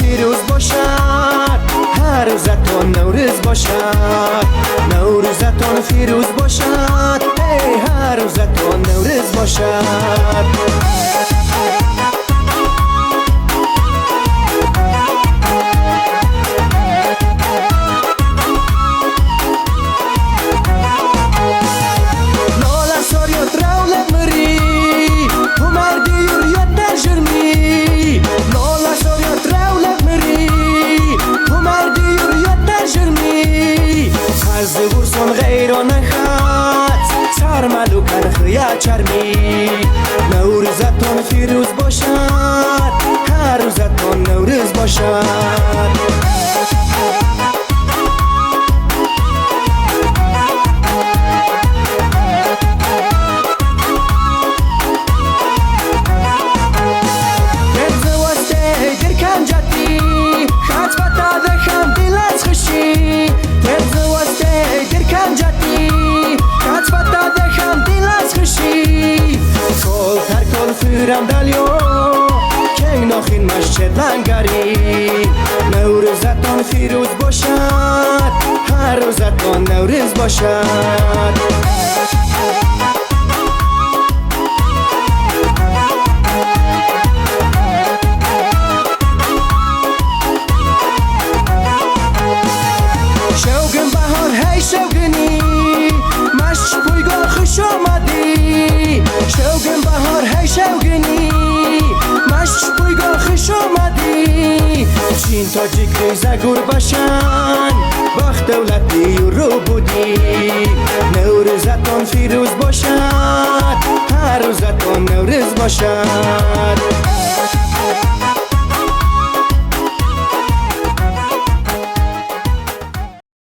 فیروز باشد، هر روزتان نوروز باشد. نوروزتان فیروز باشد، هر روزتان نوروز باشد. چرمی نوروزتان فیروز باشد، هر روزتان نوروز باشد. فورم دلیو کنگ ناخین مسجد لنگری. نوروزتان فیروز باشد، هر روزتان نوروز باشد. شوگن بهار هی شوگنی مش پویگاه خوش آمدی. شوگن بهار هی شوگنی مش پویگاه خوش آمدی. چین تاجیک ریزه گور باشن وقت دولتی رو بودی. نوروزتان فیروز باشد، هر روزتان نوروز باشد.